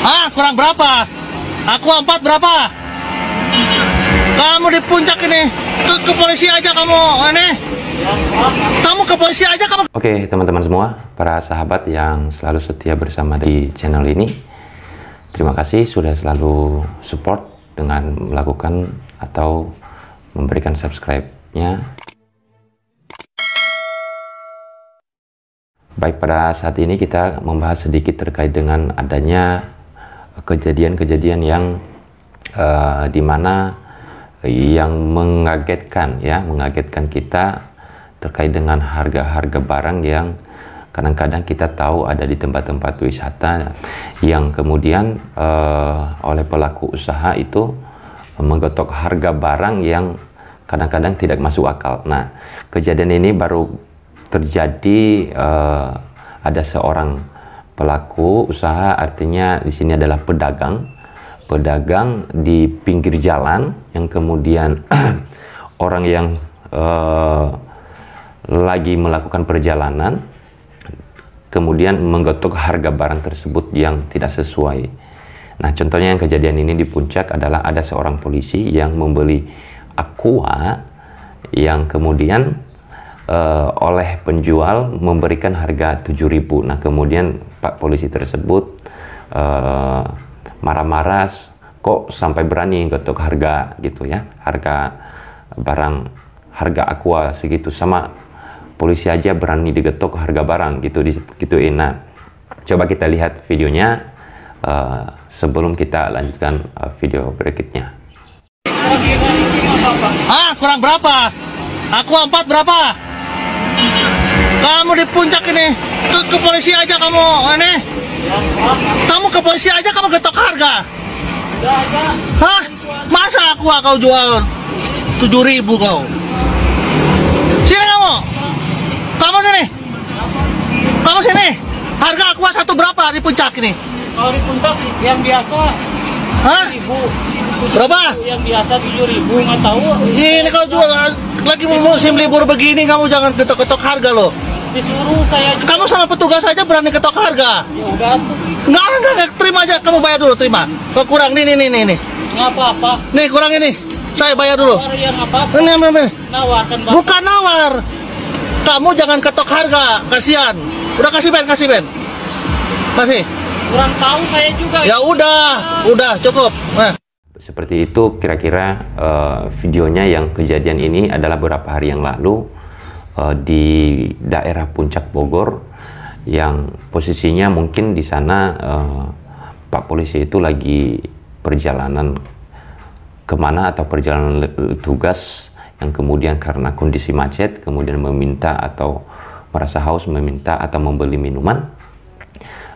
Ah, kurang berapa? Aku 4 berapa? Kamu di puncak ini ke polisi aja kamu ini. Kamu ke polisi aja kamu. Oke teman-teman semua, para sahabat yang selalu setia bersama di channel ini, terima kasih sudah selalu support dengan melakukan atau memberikan subscribe-nya. Baik, pada saat ini kita membahas sedikit terkait dengan adanya kejadian-kejadian yang dimana yang mengagetkan kita terkait dengan harga-harga barang yang kadang-kadang kita tahu ada di tempat-tempat wisata yang kemudian oleh pelaku usaha itu menggotok harga barang yang kadang-kadang tidak masuk akal. Nah, kejadian ini baru terjadi, ada seorang pelaku usaha, artinya di sini adalah pedagang di pinggir jalan yang kemudian orang yang lagi melakukan perjalanan kemudian menggotok harga barang tersebut yang tidak sesuai. Nah, contohnya yang kejadian ini di puncak adalah ada seorang polisi yang membeli aqua yang kemudian oleh penjual memberikan harga 7.000. Nah, kemudian Pak polisi tersebut marah-marah, kok sampai berani gotok harga gitu ya, harga barang, harga aqua segitu, sama polisi aja berani digetok harga barang gitu gituin. Nah, coba kita lihat videonya sebelum kita lanjutkan video berikutnya. Ah, kurang berapa? Aku 4 berapa? Kamu di puncak ini ke polisi aja kamu ini. Kamu ke polisi aja kamu getok harga. Hah? Masa aqua kau jual 7.000 kau? Sini kamu. Kamu sini. Kamu sini. Harga aqua 1 berapa di puncak ini? Kalau di puncak yang biasa. Hah? 7.000. Berapa? Yang biasa 7.000, nggak tahu. Ini kau jual lagi musim libur begini, kamu jangan getok-getok harga loh. Disuruh saya juga. Kamu sama petugas saja berani ketok harga. Ya udah tuh. Enggak, terima aja, kamu bayar dulu, terima. Kau kurang, nih. Nggak apa-apa. Nih, kurang ini. Saya bayar dulu. Nawar yang apa-apa. Ini. Nawarkan bapak. Bukan nawar. Kamu jangan ketok harga, kasihan. Udah kasih Ben. Kasih. Kurang tahu saya juga. Ya udah cukup. Nah. Seperti itu kira-kira videonya. Yang kejadian ini adalah beberapa hari yang lalu di daerah Puncak Bogor, yang posisinya mungkin di sana Pak polisi itu lagi perjalanan kemana atau perjalanan tugas, yang kemudian karena kondisi macet kemudian meminta atau merasa haus meminta atau membeli minuman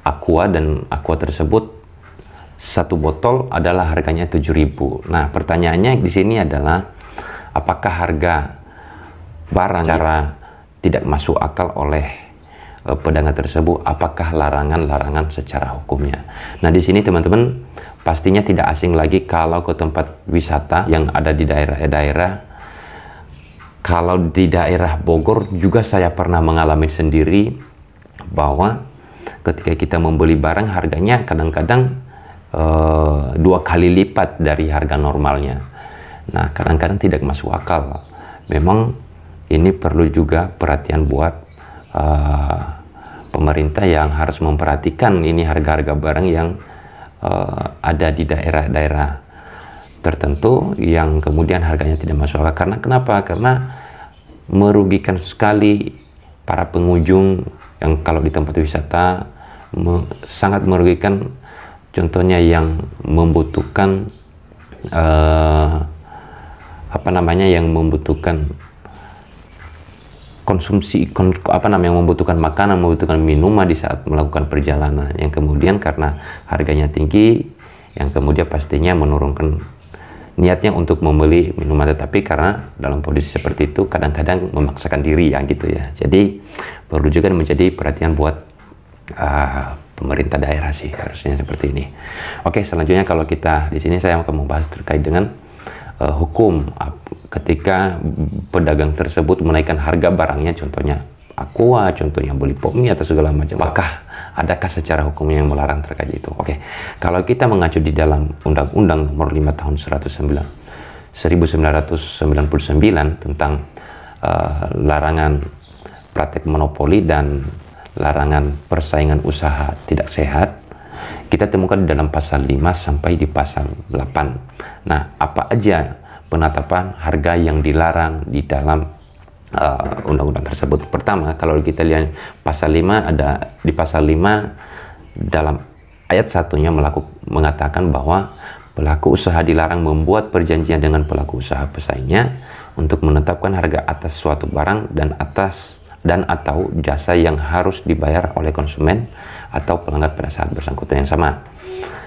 aqua, dan aqua tersebut 1 botol adalah harganya 7.000. Nah, pertanyaannya di sini adalah apakah harga barang cara tidak masuk akal oleh pedagang tersebut, apakah larangan secara hukumnya. Nah, di sini teman-teman pastinya tidak asing lagi kalau ke tempat wisata yang ada di daerah-daerah. Kalau di daerah Bogor juga saya pernah mengalami sendiri bahwa ketika kita membeli barang harganya kadang-kadang 2 kali lipat dari harga normalnya. Nah, kadang-kadang tidak masuk akal. Memang ini perlu juga perhatian buat pemerintah yang harus memperhatikan ini harga-harga barang yang ada di daerah-daerah tertentu yang kemudian harganya tidak masuk akal. Karena kenapa? Karena merugikan sekali para pengunjung yang kalau di tempat wisata, sangat merugikan. Contohnya yang membutuhkan yang membutuhkan konsumsi, yang membutuhkan makanan, membutuhkan minuman di saat melakukan perjalanan, yang kemudian karena harganya tinggi, yang kemudian pastinya menurunkan niatnya untuk membeli minuman, tetapi karena dalam kondisi seperti itu kadang-kadang memaksakan diri ya gitu ya. Jadi perlu juga menjadi perhatian buat pemerintah daerah sih, harusnya seperti ini. Oke, selanjutnya kalau kita di sini saya akan membahas terkait dengan hukum ketika pedagang tersebut menaikkan harga barangnya, contohnya aqua, contohnya beli pop mie atau segala macam. Apakah adakah secara hukum yang melarang terkait itu? Oke, kalau kita mengacu di dalam Undang-Undang Nomor 5 Tahun 1999 tentang larangan praktek monopoli dan larangan persaingan usaha tidak sehat, kita temukan di dalam pasal 5 sampai di pasal 8. Nah, apa aja penetapan harga yang dilarang di dalam undang-undang tersebut? Pertama, kalau kita lihat pasal 5, ada di pasal 5 dalam ayat satunya mengatakan bahwa pelaku usaha dilarang membuat perjanjian dengan pelaku usaha pesaingnya untuk menetapkan harga atas suatu barang dan atau jasa yang harus dibayar oleh konsumen atau pelanggan pada saat bersangkutan yang sama.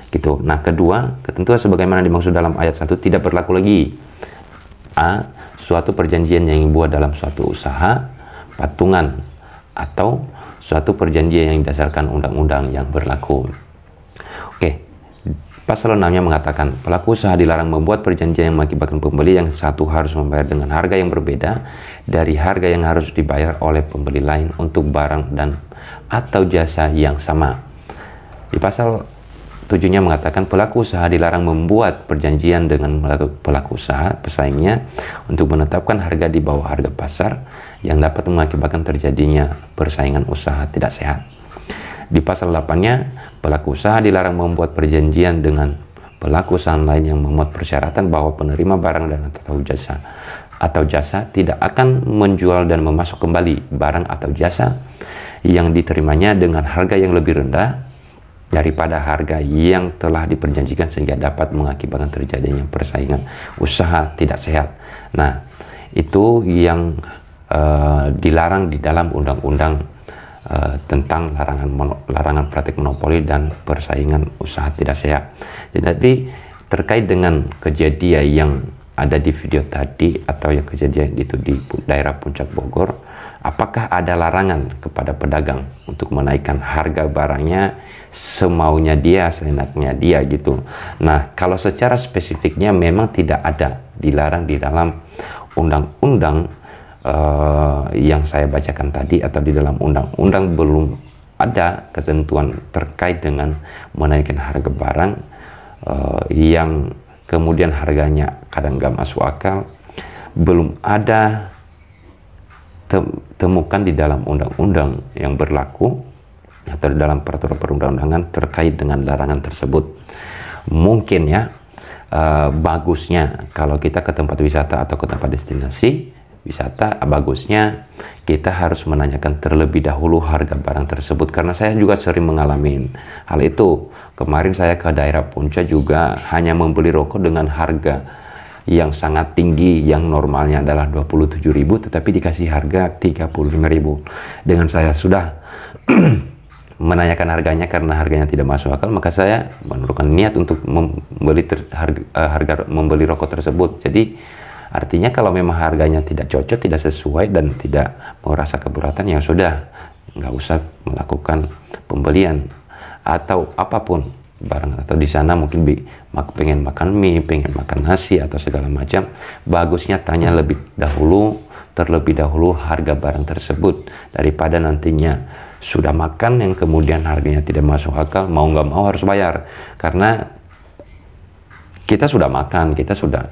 Gitu. Nah, kedua, ketentuan sebagaimana dimaksud dalam ayat 1 tidak berlaku lagi. A. Suatu perjanjian yang dibuat dalam suatu usaha, patungan, atau suatu perjanjian yang didasarkan undang-undang yang berlaku. Oke. Pasal 6-nya mengatakan pelaku usaha dilarang membuat perjanjian yang mengakibatkan pembeli yang satu harus membayar dengan harga yang berbeda dari harga yang harus dibayar oleh pembeli lain untuk barang dan atau jasa yang sama. Di pasal 7-nya mengatakan pelaku usaha dilarang membuat perjanjian dengan pelaku usaha pesaingnya untuk menetapkan harga di bawah harga pasar yang dapat mengakibatkan terjadinya persaingan usaha tidak sehat. Di pasal 8-nya, pelaku usaha dilarang membuat perjanjian dengan pelaku usaha lain yang memuat persyaratan bahwa penerima barang dan atau jasa tidak akan menjual dan memasok kembali barang atau jasa yang diterimanya dengan harga yang lebih rendah daripada harga yang telah diperjanjikan sehingga dapat mengakibatkan terjadinya persaingan usaha tidak sehat. Nah, itu yang dilarang di dalam undang-undang tentang larangan praktik monopoli dan persaingan usaha tidak sehat. Jadi terkait dengan kejadian yang ada di video tadi atau yang kejadian itu di daerah Puncak Bogor, apakah ada larangan kepada pedagang untuk menaikkan harga barangnya semaunya dia, seenaknya dia gitu? Nah, kalau secara spesifiknya memang tidak ada dilarang di dalam undang-undang yang saya bacakan tadi atau di dalam undang-undang belum ada ketentuan terkait dengan menaikkan harga barang yang kemudian harganya kadang nggak masuk akal. Belum ada temukan di dalam undang-undang yang berlaku atau di dalam peraturan perundang-undangan terkait dengan larangan tersebut. Mungkin ya bagusnya kalau kita ke tempat wisata atau ke tempat destinasi wisata, bagusnya kita harus menanyakan terlebih dahulu harga barang tersebut, karena saya juga sering mengalami hal itu. Kemarin saya ke daerah Puncak juga hanya membeli rokok dengan harga yang sangat tinggi, yang normalnya adalah 27.000 tetapi dikasih harga 35.000. Dengan saya sudah menanyakan harganya karena harganya tidak masuk akal, maka saya menurunkan niat untuk membeli membeli rokok tersebut. Jadi artinya kalau memang harganya tidak cocok, tidak sesuai dan tidak merasa keberatan, ya sudah, nggak usah melakukan pembelian atau apapun barang. Atau di sana mungkin pengen makan mie, pengen makan nasi atau segala macam, bagusnya tanya terlebih dahulu harga barang tersebut daripada nantinya sudah makan yang kemudian harganya tidak masuk akal, mau nggak mau harus bayar karena kita sudah makan, kita sudah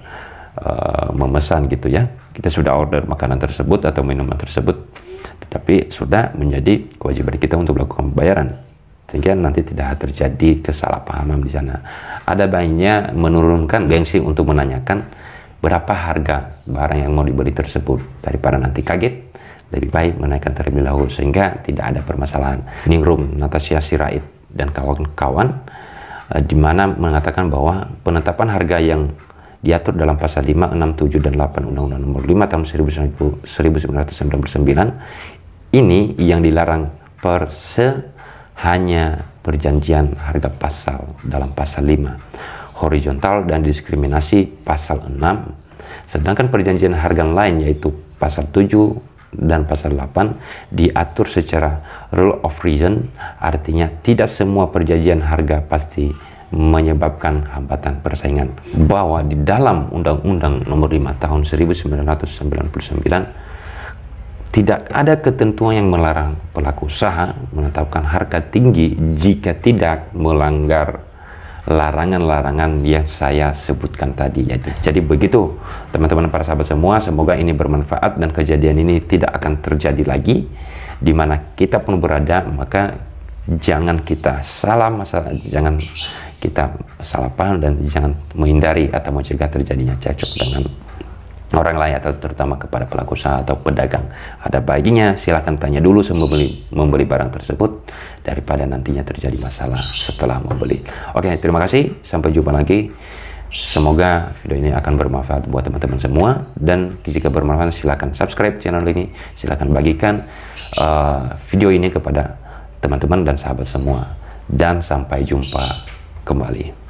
memesan gitu ya, kita sudah order makanan tersebut atau minuman tersebut, tetapi sudah menjadi kewajiban kita untuk melakukan pembayaran sehingga nanti tidak terjadi kesalahpahaman di sana. Ada baiknya menurunkan gengsi untuk menanyakan berapa harga barang yang mau dibeli tersebut daripada nanti kaget. Lebih baik menaikkan terlebih dahulu sehingga tidak ada permasalahan. Ningrum, Natasha Sirait dan kawan-kawan di mana mengatakan bahwa penetapan harga yang diatur dalam pasal 5, 6, 7, dan 8 Undang-Undang Nomor 5 Tahun 1999 ini yang dilarang hanya perjanjian harga pasal dalam pasal 5, horizontal dan diskriminasi pasal 6, sedangkan perjanjian harga lain yaitu pasal 7 dan pasal 8 diatur secara rule of reason, artinya tidak semua perjanjian harga pasti menyebabkan hambatan persaingan. Bahwa di dalam Undang-Undang Nomor 5 Tahun 1999 tidak ada ketentuan yang melarang pelaku usaha menetapkan harga tinggi jika tidak melanggar larangan-larangan yang saya sebutkan tadi. Jadi begitu teman-teman para sahabat semua, semoga ini bermanfaat dan kejadian ini tidak akan terjadi lagi di mana kita pun berada. Maka jangan kita jangan kita salah paham dan jangan menghindari atau mencegah terjadinya cekcok dengan orang lain atau terutama kepada pelaku usaha atau pedagang. Ada baiknya silahkan tanya dulu sebelum membeli barang tersebut daripada nantinya terjadi masalah setelah membeli. Oke, terima kasih, sampai jumpa lagi. Semoga video ini akan bermanfaat buat teman-teman semua, dan jika bermanfaat silahkan subscribe channel ini, silahkan bagikan video ini kepada teman-teman dan sahabat semua, dan sampai jumpa kembali.